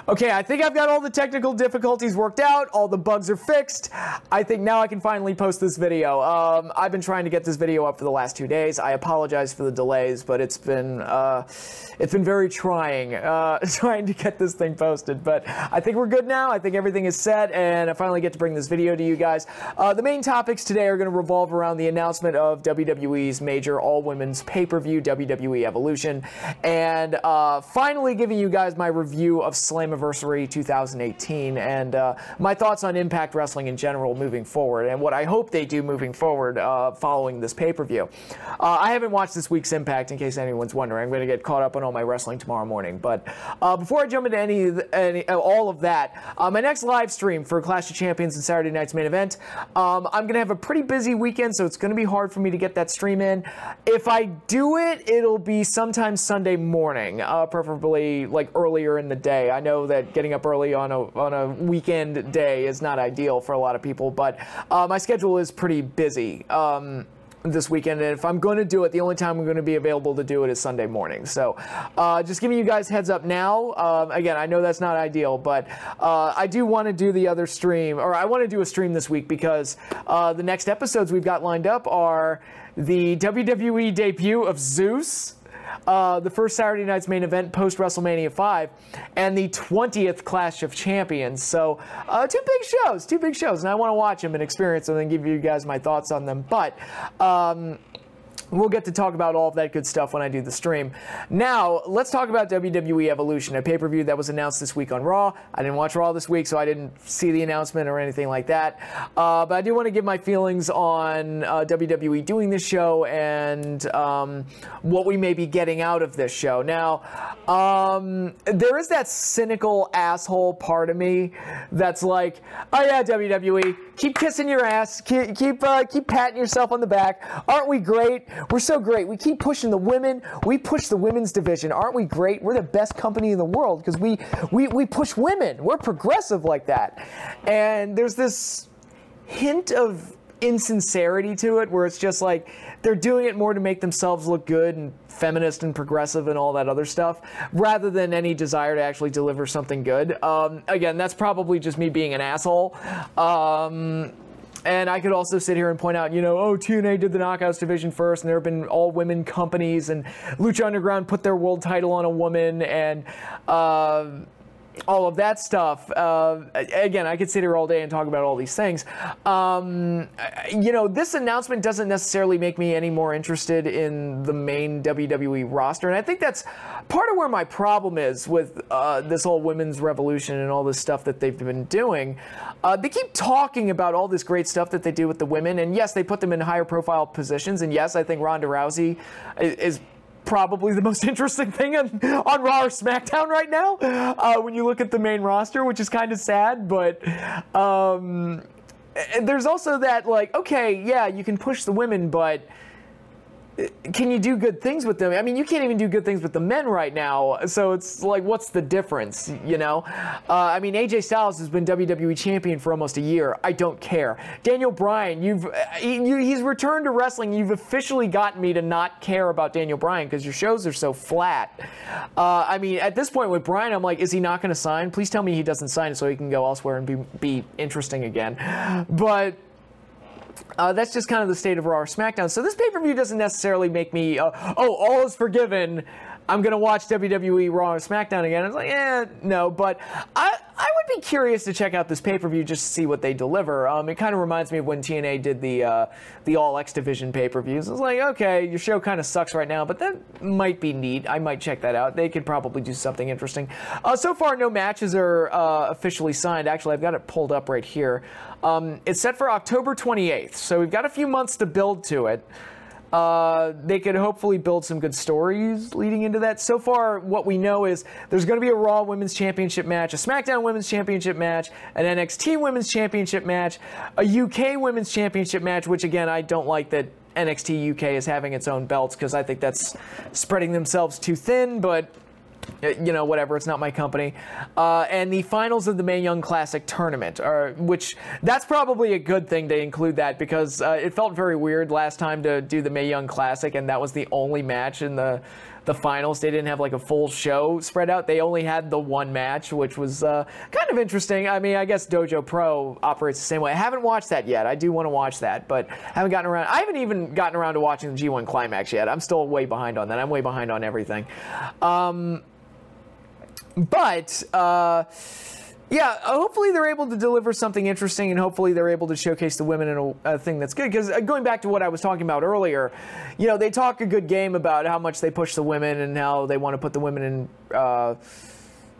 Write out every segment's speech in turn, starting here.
Okay, I think I've got all the technical difficulties worked out. All the bugs are fixed. I think now I can finally post this video. I've been trying to get this video up for the last 2 days. I apologize for the delays, but it's been very trying trying to get this thing posted. But I think we're good now. I think everything is set, and I finally get to bring this video to you guys. The main topics today are going to revolve around the announcement of WWE's major all-women's pay-per-view, WWE Evolution, and finally giving you guys my review of Slammiversary 2018 and my thoughts on Impact Wrestling in general moving forward and what I hope they do moving forward following this pay-per-view. I haven't watched this week's Impact, in case anyone's wondering. I'm going to get caught up on all my wrestling tomorrow morning. But before I jump into all of that, my next live stream for Clash of Champions and Saturday night's main event, I'm going to have a pretty busy weekend, so it's going to be hard for me to get that stream in. If I do it, it'll be sometime Sunday morning, preferably like earlier in the day. I know that getting up early on a weekend day is not ideal for a lot of people, but my schedule is pretty busy this weekend, and if I'm going to do it, the only time I'm going to be available to do it is Sunday morning. So just giving you guys heads up now. Again, I know that's not ideal, but I do want to do the other stream, or I want to do a stream this week because the next episodes we've got lined up are the WWE debut of Zeus, the first Saturday night's main event post WrestleMania 5, and the 20th Clash of Champions. So two big shows, and I want to watch them and experience them and give you guys my thoughts on them. But we'll get to talk about all of that good stuff when I do the stream. Now, let's talk about WWE Evolution, a pay-per-view that was announced this week on Raw. I didn't watch Raw this week, so I didn't see the announcement or anything like that. But I do want to give my feelings on WWE doing this show and what we may be getting out of this show. Now, there is that cynical asshole part of me that's like, oh yeah, WWE, keep kissing your ass, keep patting yourself on the back. Aren't we great? We're so great. We keep pushing the women. We push the women's division. Aren't we great? We're the best company in the world because we push women. We're progressive like that. And there's this hint of insincerity to it where it's just like they're doing it more to make themselves look good and feminist and progressive and all that other stuff rather than any desire to actually deliver something good. Again, that's probably just me being an asshole. And I could also sit here and point out, you know, oh, TNA did the Knockouts division first, and there have been all-women companies, and Lucha Underground put their world title on a woman, and all of that stuff. Again, I could sit here all day and talk about all these things. You know, this announcement doesn't necessarily make me any more interested in the main WWE roster, and I think that's part of where my problem is with this whole women's revolution and all this stuff that they've been doing. They keep talking about all this great stuff that they do with the women, and yes, they put them in higher profile positions, and yes, I think Ronda Rousey is probably the most interesting thing on Raw or SmackDown right now when you look at the main roster, which is kind of sad. But there's also that, like, okay, yeah, you can push the women, but can you do good things with them? I mean, you can't even do good things with the men right now. So it's like, what's the difference, you know? I mean, AJ Styles has been WWE champion for almost a year. I don't care. Daniel Bryan, he's returned to wrestling. You've officially gotten me to not care about Daniel Bryan because your shows are so flat. I mean, at this point with Bryan, I'm like, is he not going to sign? Please tell me he doesn't sign so he can go elsewhere and be interesting again. But that's just kind of the state of Raw or SmackDown. So this pay-per-view doesn't necessarily make me, oh, all is forgiven. I'm going to watch WWE Raw or SmackDown again. It's like, no. But I would be curious to check out this pay-per-view just to see what they deliver. It kind of reminds me of when TNA did the All X Division pay-per-views. It's like, okay, your show kind of sucks right now, but that might be neat. I might check that out. They could probably do something interesting. So far, no matches are officially signed. Actually, I've got it pulled up right here. It's set for October 28th, so we've got a few months to build to it. They could hopefully build some good stories leading into that. So far, what we know is there's going to be a Raw Women's Championship match, a SmackDown Women's Championship match, an NXT Women's Championship match, a UK Women's Championship match, which, again, I don't like that NXT UK is having its own belts because I think that's spreading themselves too thin, but you know, whatever, it's not my company. And the finals of the Mae Young Classic tournament, which that's probably a good thing to include that because it felt very weird last time to do the Mae Young Classic and that was the only match in the the finals. They didn't have like a full show spread out. They only had the one match, which was kind of interesting. I mean, I guess Dojo Pro operates the same way. I haven't watched that yet. I do want to watch that, but haven't gotten around. I haven't even gotten around to watching the G1 Climax yet. I'm still way behind on that. I'm way behind on everything. Yeah, hopefully they're able to deliver something interesting, and hopefully they're able to showcase the women in a thing that's good. Because going back to what I was talking about earlier, you know, they talk a good game about how much they push the women and how they want to put the women in,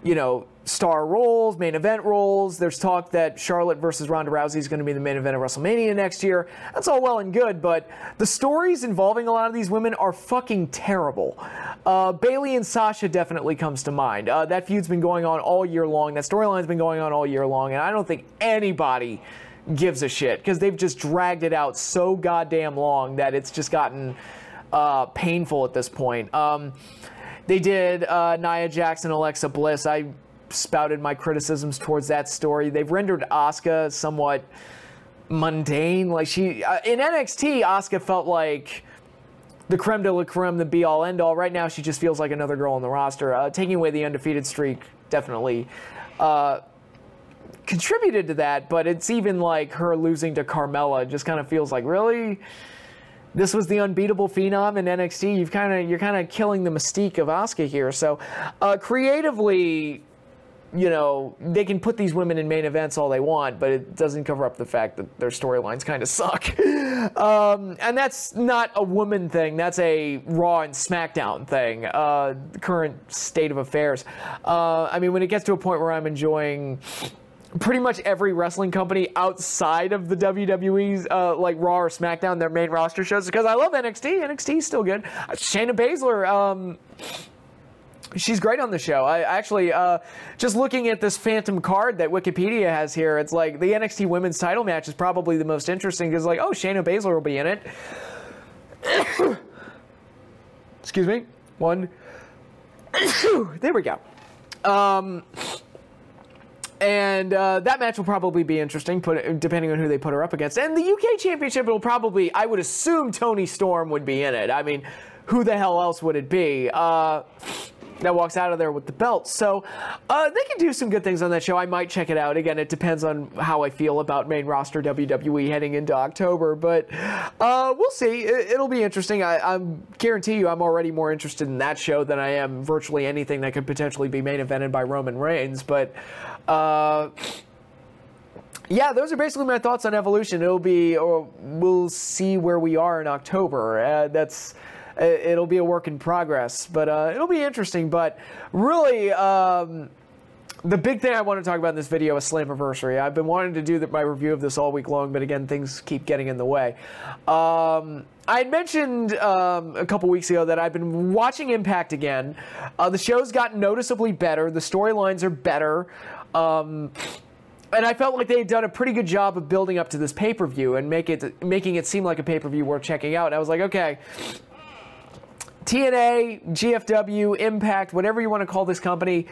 you know, star roles, main event roles. There's talk that Charlotte versus Ronda Rousey is going to be the main event of WrestleMania next year. That's all well and good, but the stories involving a lot of these women are fucking terrible. Bayley and Sasha definitely comes to mind. That feud's been going on all year long. That storyline's been going on all year long, and I don't think anybody gives a shit because they've just dragged it out so goddamn long that it's just gotten painful at this point. They did Nia Jax and Alexa Bliss. I spouted my criticisms towards that story. They've rendered Asuka somewhat mundane. Like in NXT, Asuka felt like the creme de la creme, the be-all, end-all. Right now, she just feels like another girl on the roster. Taking away the undefeated streak definitely contributed to that, but it's even like her losing to Carmella just kind of feels like, really? This was the unbeatable phenom in NXT. You're kind of killing the mystique of Asuka here. So creatively, you know, they can put these women in main events all they want, but it doesn't cover up the fact that their storylines kind of suck. And that's not a woman thing. That's a Raw and SmackDown thing, the current state of affairs. I mean, when it gets to a point where I'm enjoying pretty much every wrestling company outside of the WWE's, like Raw or SmackDown, their main roster shows, because I love NXT. NXT is still good. Shayna Baszler, she's great on the show. I actually, just looking at this phantom card that Wikipedia has here, it's like the NXT women's title match is probably the most interesting because, like, oh, Shayna Baszler will be in it. Excuse me. One. There we go. And that match will probably be interesting, depending on who they put her up against. And the UK Championship will probably, I would assume Toni Storm would be in it. I mean, who the hell else would it be? That walks out of there with the belt. So they can do some good things on that show. I might check it out. Again, it depends on how I feel about main roster WWE heading into October. But we'll see. It'll be interesting. I guarantee you I'm already more interested in that show than I am virtually anything that could potentially be main evented by Roman Reigns. But yeah, those are basically my thoughts on Evolution. We'll see where we are in October. It'll be a work in progress, but it'll be interesting. But really, the big thing I want to talk about in this video is Slammiversary. I've been wanting to do my review of this all week long, but again, things keep getting in the way. I had mentioned a couple weeks ago that I've been watching Impact again. The show's gotten noticeably better. The storylines are better. And I felt like they had done a pretty good job of building up to this pay-per-view and making it seem like a pay-per-view worth checking out. And I was like, okay, TNA, GFW, Impact, whatever you want to call this company,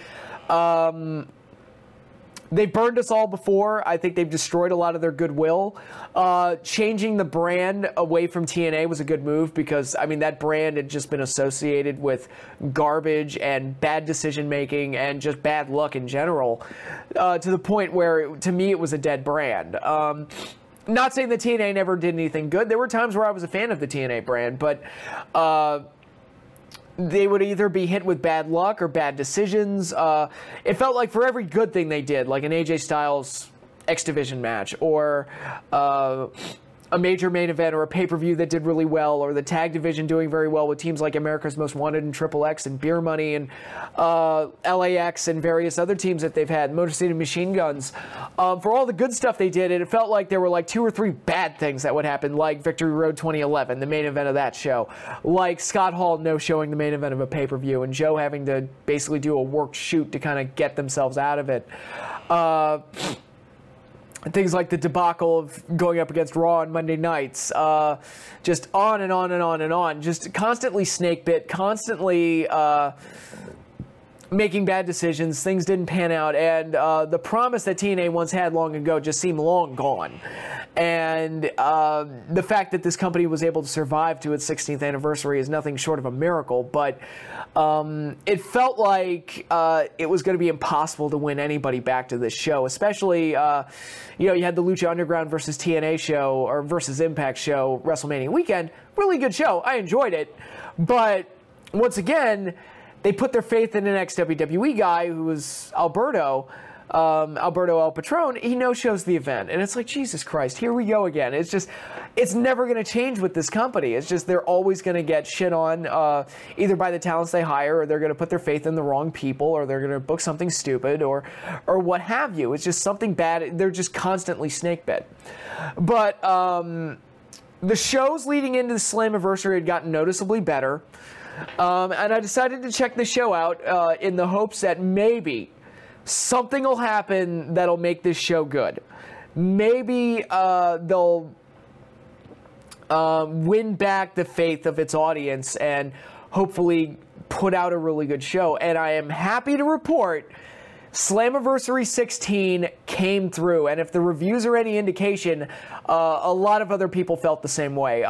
they've burned us all before. I think they've destroyed a lot of their goodwill. Changing the brand away from TNA was a good move because, I mean, that brand had just been associated with garbage and bad decision-making and just bad luck in general, to the point where, to me, it was a dead brand. Not saying that TNA never did anything good. There were times where I was a fan of the TNA brand, but they would either be hit with bad luck or bad decisions. It felt like for every good thing they did, like an AJ Styles X Division match, or a major main event, or a pay-per-view that did really well, or the tag division doing very well with teams like America's Most Wanted and Triple X and Beer Money and LAX and various other teams that they've had, Motor City Machine Guns. For all the good stuff they did, it felt like there were like 2 or 3 bad things that would happen, like Victory Road 2011, the main event of that show, like Scott Hall no-showing the main event of a pay-per-view, and Joe having to basically do a worked shoot to kind of get themselves out of it. Things like the debacle of going up against Raw on Monday nights, just on and on and on and on, just constantly snake bit, constantly making bad decisions. Things didn't pan out, and the promise that TNA once had long ago just seemed long gone. And the fact that this company was able to survive to its 16th anniversary is nothing short of a miracle. But it felt like it was going to be impossible to win anybody back to this show, especially, you know, you had the Lucha Underground versus TNA show, or versus Impact show, WrestleMania weekend. Really good show. I enjoyed it. But once again, they put their faith in an ex-WWE guy who was Alberto El Patron. He no-shows the event. And it's like, Jesus Christ, here we go again. It's just, it's never going to change with this company. It's just they're always going to get shit on either by the talents they hire, or they're going to put their faith in the wrong people, or they're going to book something stupid, or what have you. It's just something bad. They're just constantly snake bit. But the shows leading into the Slammiversary had gotten noticeably better. And I decided to check the show out in the hopes that maybe something will happen that'll make this show good. Maybe they'll win back the faith of its audience and hopefully put out a really good show. And I am happy to report Slammiversary 16 came through, and if the reviews are any indication, a lot of other people felt the same way.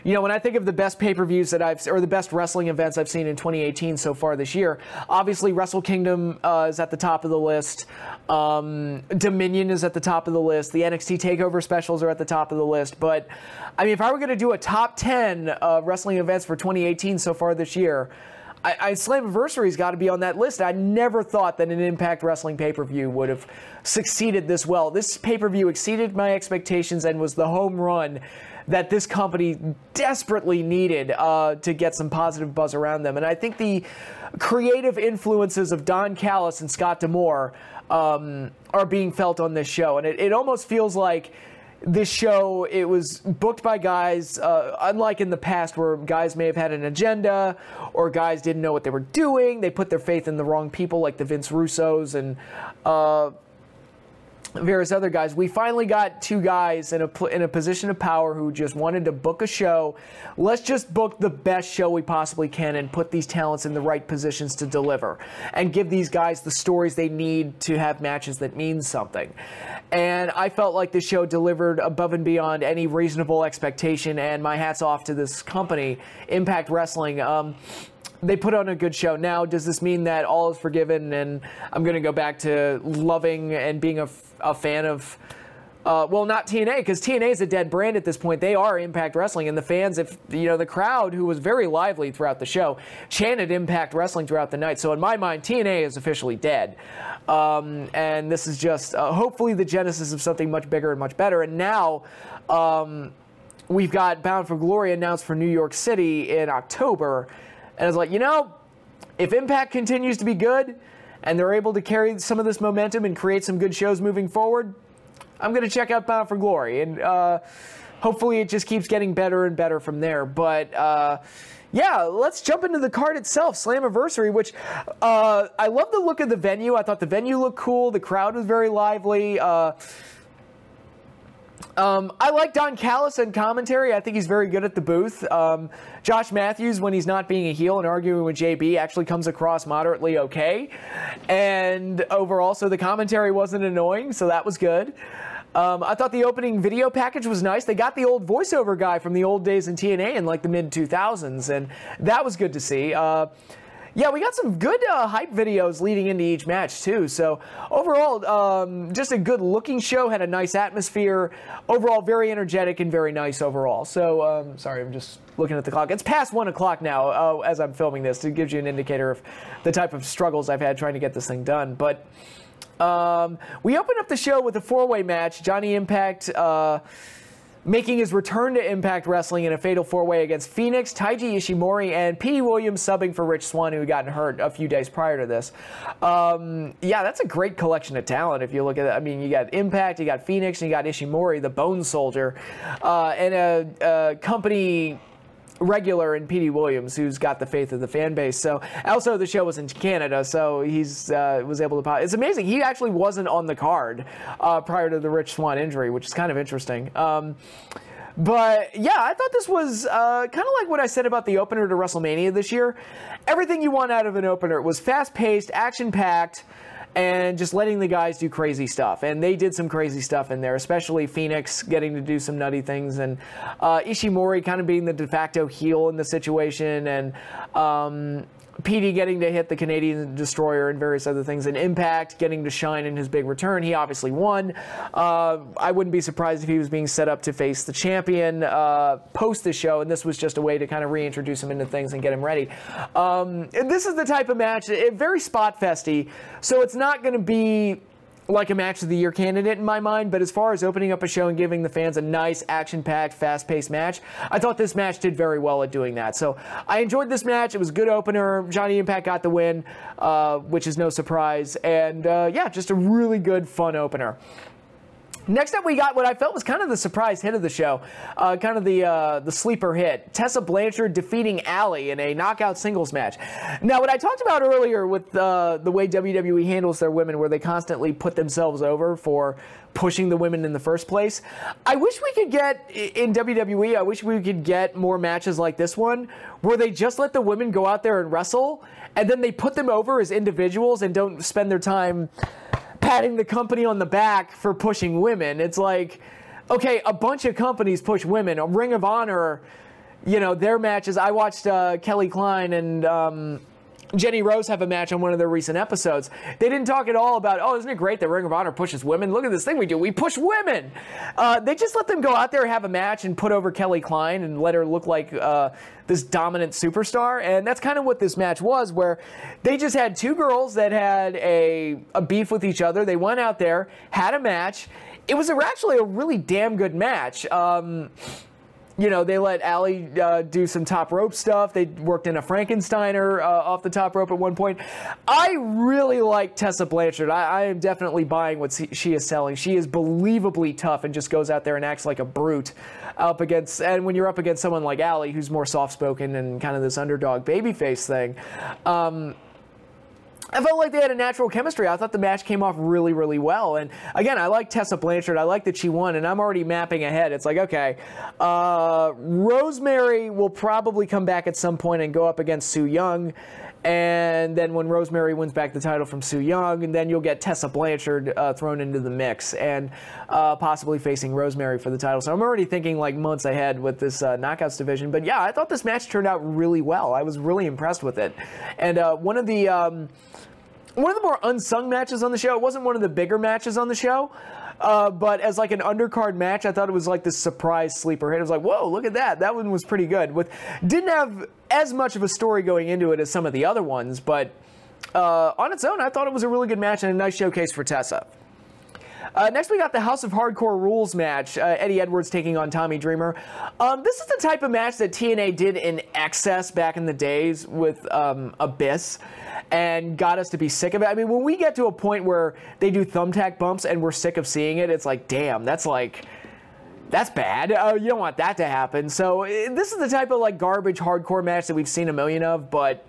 You know, when I think of the best pay-per-views that or the best wrestling events I've seen in 2018 so far this year, obviously Wrestle Kingdom is at the top of the list. Dominion is at the top of the list. The NXT TakeOver specials are at the top of the list. But, I mean, if I were going to do a top 10 wrestling events for 2018 so far this year, Slammiversary's got to be on that list. I never thought that an Impact Wrestling pay-per-view would have succeeded this well. This pay-per-view exceeded my expectations and was the home run that this company desperately needed to get some positive buzz around them. And I think the creative influences of Don Callis and Scott D'Amore are being felt on this show. And it almost feels like this show, it was booked by guys, unlike in the past where guys may have had an agenda or guys didn't know what they were doing. They put their faith in the wrong people, like the Vince Russos and various other guys. We finally got two guys in a position of power who just wanted to book a show. Let's just book the best show we possibly can and put these talents in the right positions to deliver and give these guys the stories they need to have matches that mean something. And I felt like the show delivered above and beyond any reasonable expectation, and my hat's off to this company, Impact Wrestling. They put on a good show. Now, does this mean that all is forgiven and I'm going to go back to loving and being a fan of, well, not TNA, because TNA is a dead brand at this point. They are Impact Wrestling, and the fans, if you know, the crowd, who was very lively throughout the show, chanted Impact Wrestling throughout the night. So in my mind, TNA is officially dead. And this is just hopefully the genesis of something much bigger and much better. And now we've got Bound for Glory announced for New York City in October. And I was like, you know, if Impact continues to be good and they're able to carry some of this momentum and create some good shows moving forward, I'm going to check out Bound for Glory. And hopefully it just keeps getting better and better from there. But yeah, let's jump into the card itself, Slammiversary, which I love the look of the venue. I thought the venue looked cool. The crowd was very lively. I like Don Callis in commentary. I think he's very good at the booth. Josh Matthews, when he's not being a heel and arguing with JB, actually comes across moderately okay. And overall, so the commentary wasn't annoying, so that was good. I thought the opening video package was nice. They got the old voiceover guy from the old days in TNA in like the mid-2000s, and that was good to see. Yeah, we got some good hype videos leading into each match, too. So, overall, just a good-looking show. Had a nice atmosphere. Overall, very energetic and very nice overall. So, sorry, I'm just looking at the clock. It's past 1 o'clock now as I'm filming this. It gives you an indicator of the type of struggles I've had trying to get this thing done. But we opened up the show with a four-way match. Johnny Impact making his return to Impact Wrestling in a fatal four-way against Phoenix, Taiji Ishimori, and Petey Williams subbing for Rich Swann, who had gotten hurt a few days prior to this. Yeah, that's a great collection of talent if you look at it. I mean, you got Impact, you got Phoenix, and you got Ishimori, the Bone Soldier, and a company regular in Petey Williams, who's got the faith of the fan base. So, also the show was in Canada, so he's was able to. It's amazing. He actually wasn't on the card prior to the Rich Swann injury, which is kind of interesting. But yeah, I thought this was kind of like what I said about the opener to WrestleMania this year. Everything you want out of an opener. It was fast-paced, action-packed, and just letting the guys do crazy stuff. And they did some crazy stuff in there, especially Phoenix getting to do some nutty things, and Ishimori kind of being the de facto heel in the situation, and PD getting to hit the Canadian Destroyer and various other things, and Impact getting to shine in his big return. He obviously won. I wouldn't be surprised if he was being set up to face the champion post the show, and this was just a way to kind of reintroduce him into things and get him ready. This is the type of match, very spot festy, so it's not going to be like a match of the year candidate in my mind, but as far as opening up a show and giving the fans a nice, action-packed, fast-paced match, I thought this match did very well at doing that. So I enjoyed this match. It was a good opener. Johnny Impact got the win, which is no surprise. And yeah, just a really good, fun opener. Next up, we got what I felt was kind of the surprise hit of the show, kind of the sleeper hit. Tessa Blanchard defeating Allie in a knockout singles match. Now, what I talked about earlier with the way WWE handles their women, where they constantly put themselves over for pushing the women in the first place, I wish we could get, in WWE, I wish we could get more matches like this one, where they just let the women go out there and wrestle, and then they put them over as individuals and don't spend their time patting the company on the back for pushing women. It's like, okay, a bunch of companies push women. A Ring of Honor, you know, their matches. I watched Kelly Klein and Jenny Rose have a match on one of their recent episodes. They didn't talk at all about, oh, isn't it great that Ring of Honor pushes women? Look at this thing we do. We push women. They just let them go out there, have a match, and put over Kelly Klein and let her look like this dominant superstar. And that's kind of what this match was, where they just had two girls that had a beef with each other. They went out there, had a match. It was actually a really damn good match. You know, they let Allie do some top rope stuff. They worked in a Frankensteiner off the top rope at one point. I really like Tessa Blanchard. I am definitely buying what she is selling. She is believably tough and just goes out there and acts like a brute up against, and when you're up against someone like Allie, who's more soft-spoken and kind of this underdog babyface thing, I felt like they had a natural chemistry. I thought the match came off really, really well. And again, I like Tessa Blanchard. I like that she won, and I'm already mapping ahead. It's like, okay, Rosemary will probably come back at some point and go up against Su Yung. And then when Rosemary wins back the title from Su Yung, and then you'll get Tessa Blanchard thrown into the mix and possibly facing Rosemary for the title. So I'm already thinking like months ahead with this Knockouts division. But yeah, I thought this match turned out really well. I was really impressed with it. And one of the more unsung matches on the show, it wasn't one of the bigger matches on the show, but as like an undercard match, I thought it was like this surprise sleeper hit. It was like, whoa, look at that. That one was pretty good. Didn't have as much of a story going into it as some of the other ones, but on its own, I thought it was a really good match and a nice showcase for Tessa. Next, we got the House of Hardcore Rules match. Eddie Edwards taking on Tommy Dreamer. This is the type of match that TNA did in excess back in the days with Abyss and got us to be sick of it. I mean, when we get to a point where they do thumbtack bumps and we're sick of seeing it, it's like, damn, that's bad. You don't want that to happen. So this is the type of like garbage hardcore match that we've seen a million of, but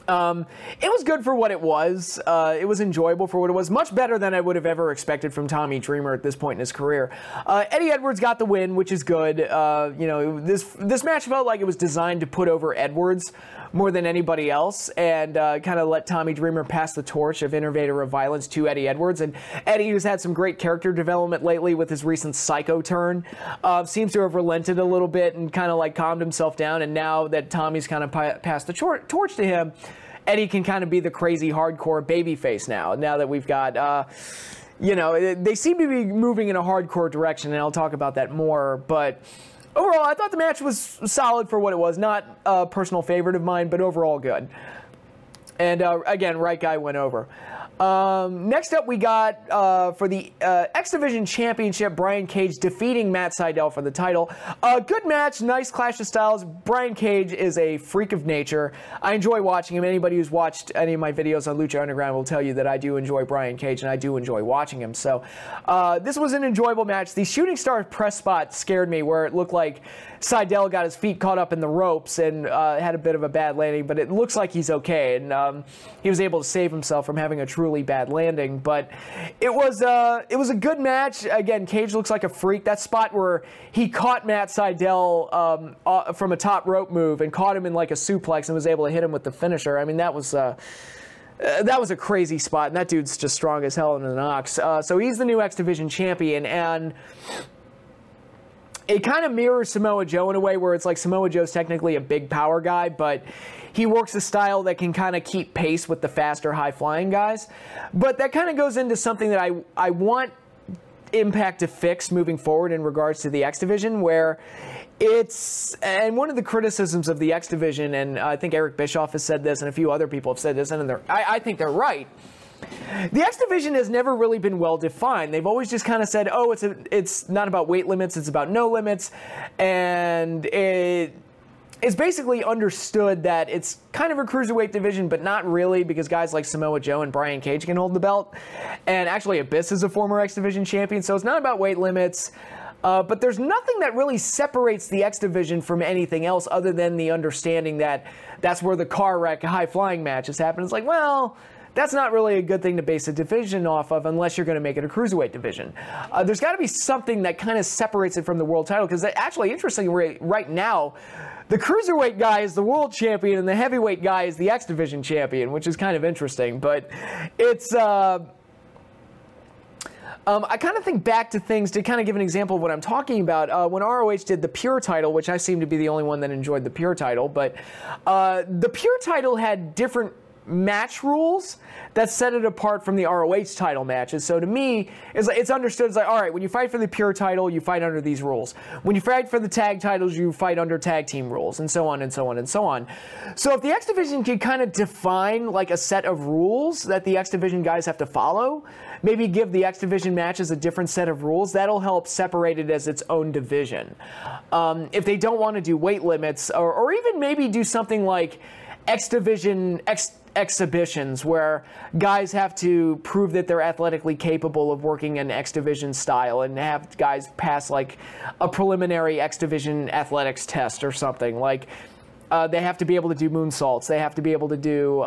it was good for what it was. It was enjoyable for what it was. Much better than I would have ever expected from Tommy Dreamer at this point in his career. Eddie Edwards got the win, which is good. You know, this match felt like it was designed to put over Edwards more than anybody else, and kind of let Tommy Dreamer pass the torch of Innovator of Violence to Eddie Edwards. And Eddie, who's had some great character development lately with his recent Psycho turn, seems to have relented a little bit and kind of like calmed himself down. And now that Tommy's kind of passed the torch to him, Eddie can kind of be the crazy hardcore babyface now that we've got, you know, they seem to be moving in a hardcore direction, and I'll talk about that more. But overall, I thought the match was solid for what it was. Not a personal favorite of mine, but overall good. And again, right guy went over. Next up, we got for the X Division Championship, Brian Cage defeating Matt Sydal for the title. Good match, nice clash of styles. Brian Cage is a freak of nature. I enjoy watching him. Anybody who's watched any of my videos on Lucha Underground will tell you that I do enjoy Brian Cage, and I do enjoy watching him. So this was an enjoyable match. The Shooting Star press spot scared me, where it looked like Sydal got his feet caught up in the ropes and had a bit of a bad landing, but it looks like he's okay, and he was able to save himself from having a truly bad landing. But it was a good match. Again, Cage looks like a freak. That spot where he caught Matt Sydal from a top rope move and caught him in like a suplex and was able to hit him with the finisher. I mean, that was that was a crazy spot, and that dude's just strong as hell in the Knox. So he's the new X Division champion, and it kind of mirrors Samoa Joe in a way where it's like Samoa Joe's technically a big power guy, but he works a style that can kind of keep pace with the faster, high-flying guys. But that kind of goes into something that I want Impact to fix moving forward in regards to the X Division, where it's, and one of the criticisms of the X Division, and I think Eric Bischoff has said this, and a few other people have said this, and I think they're right. The X Division has never really been well defined. They've always just kind of said, oh, it's not about weight limits, it's about no limits, and it's basically understood that it's kind of a cruiserweight division, but not really, because guys like Samoa Joe and Brian Cage can hold the belt. And actually, Abyss is a former X Division champion, so it's not about weight limits. But there's nothing that really separates the X Division from anything else other than the understanding that that's where the car wreck high-flying matches happen. It's like, well, that's not really a good thing to base a division off of unless you're going to make it a cruiserweight division. There's got to be something that kind of separates it from the world title, because actually, interestingly, right now, the cruiserweight guy is the world champion and the heavyweight guy is the X Division champion, which is kind of interesting. But it's, I kind of think back to things to kind of give an example of what I'm talking about. When ROH did the Pure title, which I seem to be the only one that enjoyed the Pure title, but the Pure title had different match rules that set it apart from the ROH title matches. So to me, it's understood. It's like, all right, when you fight for the Pure title, you fight under these rules. When you fight for the tag titles, you fight under tag team rules, and so on and so on and so on. So if the X Division can kind of define like a set of rules that the X Division guys have to follow, maybe give the X Division matches a different set of rules, that'll help separate it as its own division. If they don't want to do weight limits, or even maybe do something like X Division exhibitions where guys have to prove that they're athletically capable of working an X Division style, and have guys pass like a preliminary X Division athletics test or something. Like they have to be able to do moonsaults, they have to be able to do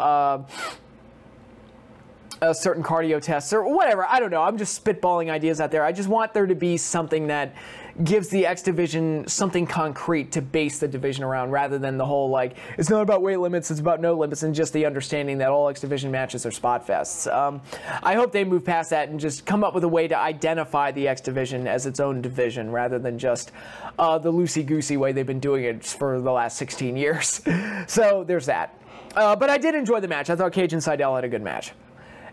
certain cardio tests or whatever. I don't know. I'm just spitballing ideas out there. I just want there to be something that gives the X Division something concrete to base the division around, rather than the whole, like, it's not about weight limits, it's about no limits, and just the understanding that all X Division matches are spot fests. I hope they move past that and just come up with a way to identify the X Division as its own division, rather than just the loosey-goosey way they've been doing it for the last 16 years. So there's that. But I did enjoy the match. I thought Cage and Seidel had a good match.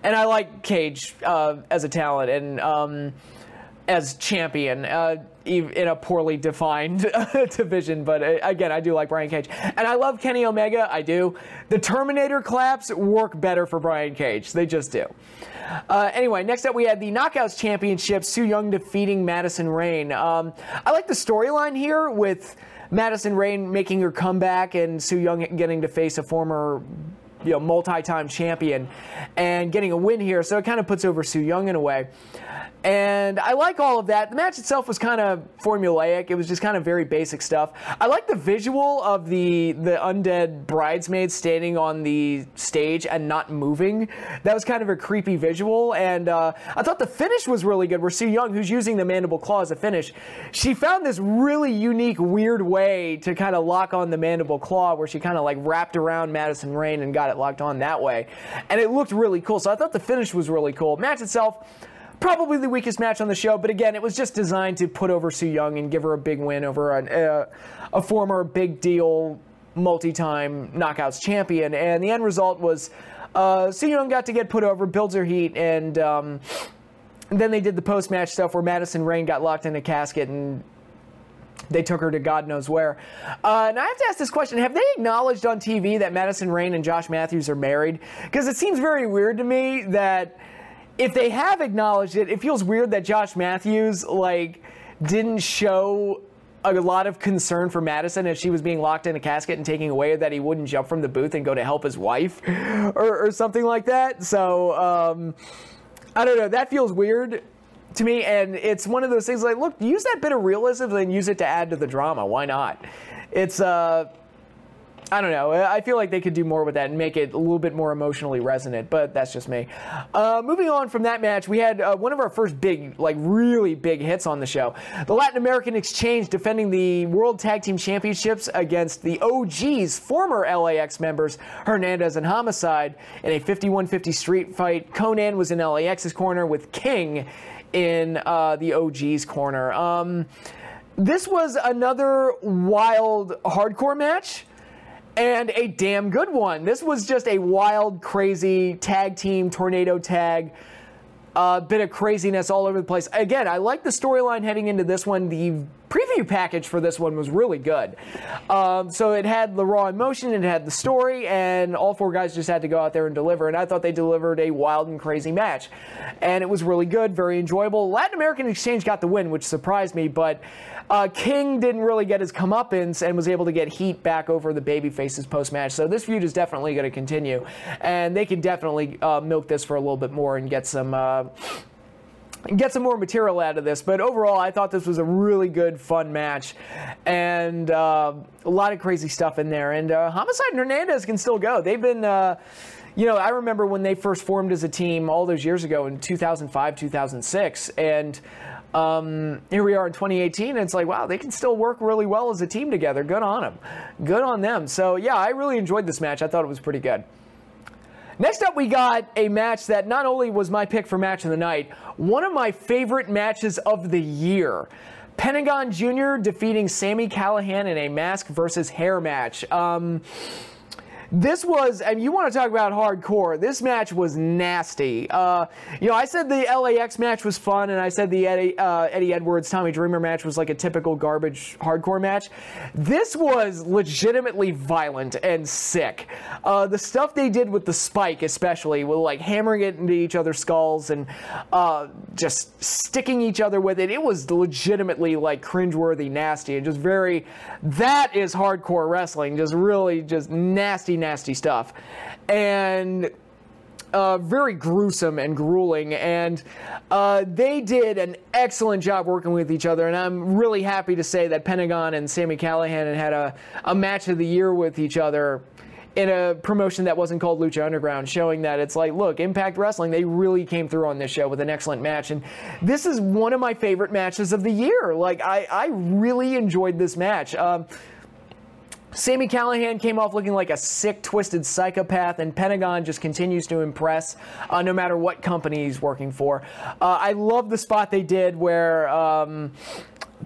And I like Cage as a talent and as champion in a poorly defined division. But again, I do like Brian Cage. And I love Kenny Omega. I do. The Terminator claps work better for Brian Cage. They just do. Anyway, next up we had the Knockouts Championship, Su Yung defeating Madison Rayne. I like the storyline here with Madison Rayne making her comeback and Su Yung getting to face a former multi-time champion and getting a win here, so it kind of puts over Su Yung in a way. And I like all of that. The match itself was kind of formulaic. It was just kind of very basic stuff. I like the visual of the undead bridesmaids standing on the stage and not moving. That was kind of a creepy visual. And I thought the finish was really good, where Su Yung, who's using the mandible claw as a finish, she found this really unique, weird way to kind of lock on the mandible claw, where she kind of like wrapped around Madison Rayne and got it locked on that way. And it looked really cool. So I thought the finish was really cool. Match itself, probably the weakest match on the show, but again, it was just designed to put over Su Yung and give her a big win over a former big deal multi-time Knockouts champion. And the end result was Su Yung got to get put over, builds her heat, and then they did the post-match stuff where Madison Rayne got locked in a casket and they took her to God knows where. And I have to ask this question. Have they acknowledged on TV that Madison Rayne and Josh Matthews are married? Because it seems very weird to me that if they have acknowledged it, it feels weird that Josh Matthews, like, didn't show a lot of concern for Madison if she was being locked in a casket and taking away, that he wouldn't jump from the booth and go to help his wife or something like that. So, I don't know. That feels weird to me, and it's one of those things like, look, use that bit of realism and use it to add to the drama. Why not? It's I don't know. I feel like they could do more with that and make it a little bit more emotionally resonant, but that's just me. Moving on from that match, we had one of our first big, like really big hits on the show. The Latin American Exchange defending the World Tag Team Championships against the OGs, former LAX members, Hernandez and Homicide, in a 51-50 street fight. Conan was in LAX's corner with King in the OG's corner. This was another wild hardcore match. And a damn good one. This was just a wild, crazy tag team, tornado tag, bit of craziness all over the place. Again, I like the storyline heading into this one. The preview package for this one was really good. So it had the Raw in motion, it had the story, and all four guys just had to go out there and deliver. And I thought they delivered a wild and crazy match. And it was really good, very enjoyable. Latin American Exchange got the win, which surprised me, but King didn't really get his comeuppance and was able to get heat back over the babyfaces post-match. So this feud is definitely going to continue. And they can definitely milk this for a little bit more and get some more material out of this. But overall, I thought this was a really good, fun match. And a lot of crazy stuff in there. And Homicide and Hernandez can still go. They've been... you know, I remember when they first formed as a team all those years ago in 2005, 2006. And here we are in 2018, and it's like, wow, they can still work really well as a team together. Good on them. Good on them. So, yeah, I really enjoyed this match. I thought it was pretty good. Next up, we got a match that not only was my pick for match of the night, one of my favorite matches of the year. Pentagon Jr. defeating Sami Callihan in a mask versus hair match. This was, and you want to talk about hardcore, this match was nasty. You know, I said the LAX match was fun, and I said the Eddie Edwards, Tommy Dreamer match was like a typical garbage hardcore match. This was legitimately violent and sick. The stuff they did with the spike, especially, with like hammering it into each other's skulls and just sticking each other with it, it was legitimately like cringeworthy nasty and just very, that is hardcore wrestling, just really just nasty stuff, and very gruesome and grueling, and they did an excellent job working with each other, and I'm really happy to say that Pentagon and Sami Callihan had a match of the year with each other in a promotion that wasn't called Lucha Underground, showing that it's like, look, Impact Wrestling, they really came through on this show with an excellent match, and this is one of my favorite matches of the year. Like, I really enjoyed this match. Sami Callihan came off looking like a sick, twisted psychopath, and Pentagon just continues to impress no matter what company he's working for. I love the spot they did where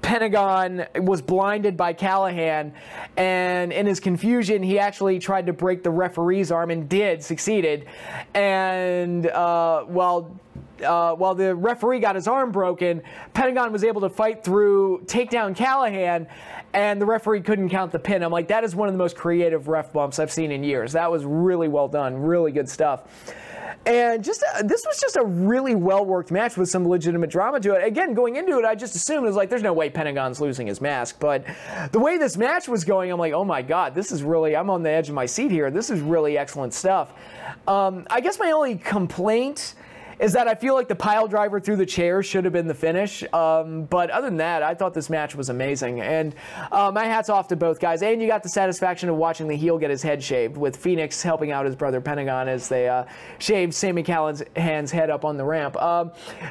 Pentagon was blinded by Callihan, and in his confusion, he actually tried to break the referee's arm and succeeded. And while the referee got his arm broken, Pentagon was able to fight through, take down Callihan, and the referee couldn't count the pin. I'm like, that is one of the most creative ref bumps I've seen in years. That was really well done, really good stuff. And just this was just a really well-worked match with some legitimate drama to it. Again, going into it, I just assumed it was like, there's no way Pentagon's losing his mask. But the way this match was going, I'm like, oh my God, this is really, I'm on the edge of my seat here. This is really excellent stuff. I guess my only complaint is that I feel like the pile driver through the chair should have been the finish. But other than that, I thought this match was amazing. And my hat's off to both guys. And you got the satisfaction of watching the heel get his head shaved, with Phoenix helping out his brother Pentagon as they shaved Sami Callihan's head up on the ramp.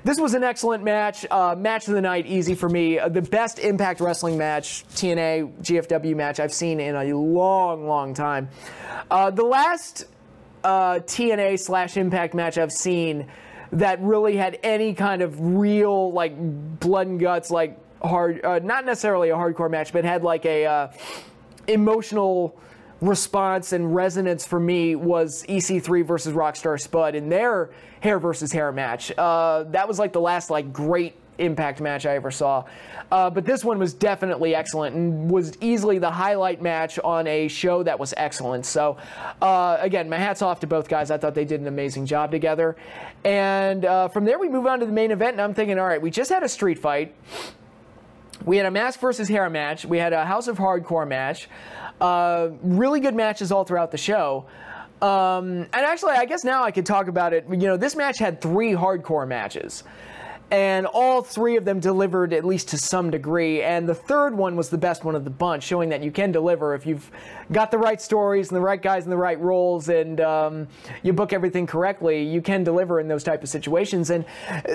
This was an excellent match. Match of the night, easy for me. The best Impact Wrestling match, TNA, GFW match I've seen in a long, long time. The last TNA/Impact match I've seen that really had any kind of real, like, blood and guts, like, hard, not necessarily a hardcore match, but had like a emotional response and resonance for me, was EC3 versus Rockstar Spud in their hair versus hair match. That was like the last like great Impact match I ever saw. But this one was definitely excellent and was easily the highlight match on a show that was excellent. So again, my hat's off to both guys. I thought they did an amazing job together. And from there we move on to the main event, and I'm thinking, all right, we just had a street fight. We had a mask versus hair match. We had a House of Hardcore match. Really good matches all throughout the show. And actually, I guess now I could talk about it. You know, this match had 3 hardcore matches. And all three of them delivered at least to some degree. And the third one was the best one of the bunch, showing that you can deliver if you've got the right stories and the right guys in the right roles, and you book everything correctly. You can deliver in those type of situations. And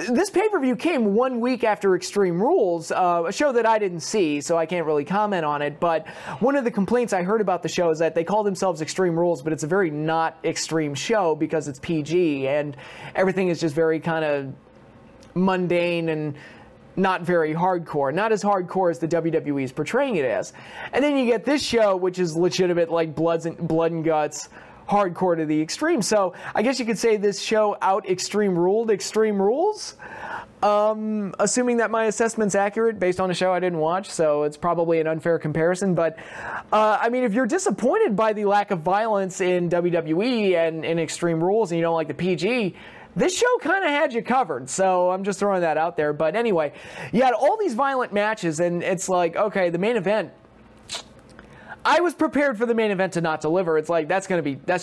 this pay-per-view came 1 week after Extreme Rules, a show that I didn't see, so I can't really comment on it. But one of the complaints I heard about the show is that they call themselves Extreme Rules, but it's a very not extreme show because it's PG, and everything is just very kind of mundane and not very hardcore. Not as hardcore as the WWE is portraying it as. And then you get this show, which is legitimate, like blood and guts, hardcore to the extreme. So I guess you could say this show out Extreme Ruled Extreme Rules. Assuming that my assessment's accurate based on a show I didn't watch, so it's probably an unfair comparison. But I mean, if you're disappointed by the lack of violence in WWE and in Extreme Rules, and you don't like the PG, this show kind of had you covered, so I'm just throwing that out there. But anyway, you had all these violent matches, and it's like, okay, the main event, I was prepared for the main event to not deliver. It's like, that's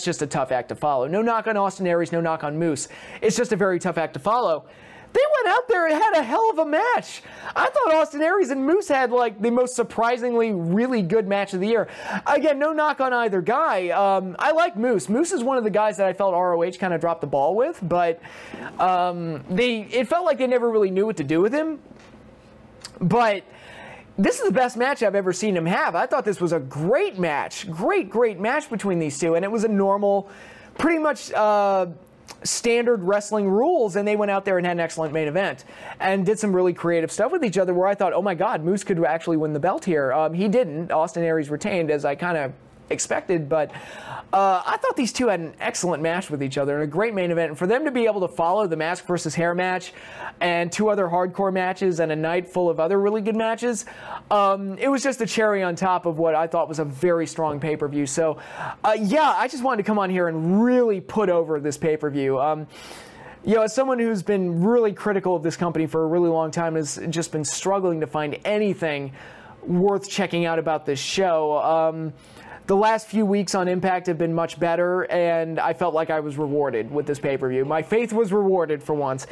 just a tough act to follow. No knock on Austin Aries, no knock on Moose. It's just a very tough act to follow. They went out there and had a hell of a match. I thought Austin Aries and Moose had like the most surprisingly really good match of the year. Again, no knock on either guy. I like Moose. Moose is one of the guys that I felt ROH kind of dropped the ball with, but it felt like they never really knew what to do with him. But this is the best match I've ever seen him have. I thought this was a great match. Great match between these two, and it was a normal, pretty much standard wrestling rules, and they went out there and had an excellent main event and did some really creative stuff with each other where I thought, oh my god, Moose could actually win the belt here. He didn't. Austin Aries retained, as I kind of expected, but I thought these two had an excellent match with each other and a great main event. And for them to be able to follow the mask versus hair match and two other hardcore matches and a night full of other really good matches, it was just a cherry on top of what I thought was a very strong pay-per-view. So yeah, I just wanted to come on here and really put over this pay-per-view. You know, as someone who's been really critical of this company for a really long time, has just been struggling to find anything worth checking out about this show. The last few weeks on Impact have been much better, and I felt like I was rewarded with this pay-per-view. My faith was rewarded for once.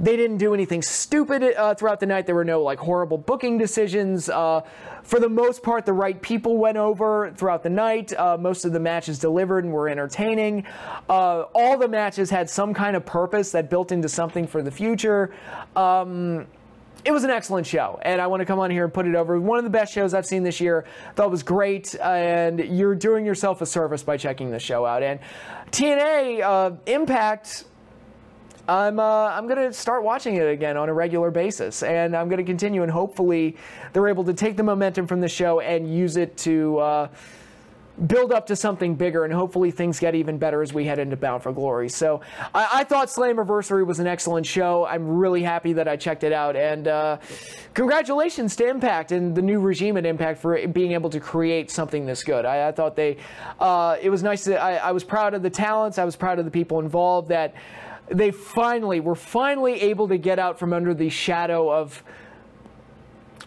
They didn't do anything stupid throughout the night. There were no like horrible booking decisions. For the most part, the right people went over throughout the night. Most of the matches delivered and were entertaining. All the matches had some kind of purpose that built into something for the future. It was an excellent show, and I want to come on here and put it over. One of the best shows I've seen this year. Thought it was great, and you're doing yourself a service by checking this show out. And TNA, Impact, I'm going to start watching it again on a regular basis, and I'm going to continue, and hopefully they're able to take the momentum from the show and use it to build up to something bigger, and hopefully things get even better as we head into Bound for Glory. So I thought Slammiversary was an excellent show. I'm really happy that I checked it out, and congratulations to Impact and the new regime at Impact for being able to create something this good. I thought it was nice. I was proud of the talents. I was proud of the people involved, that they were finally able to get out from under the shadow of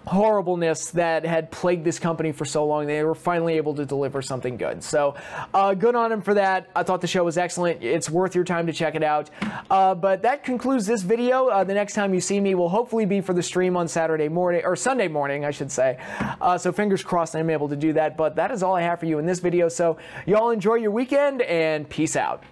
horribleness that had plagued this company for so long. They were finally able to deliver something good. So good on them for that. I thought the show was excellent. It's worth your time to check it out. But that concludes this video. The next time you see me will hopefully be for the stream on Saturday morning, or Sunday morning, I should say. So fingers crossed I'm able to do that. But that is all I have for you in this video. So y'all enjoy your weekend, and peace out.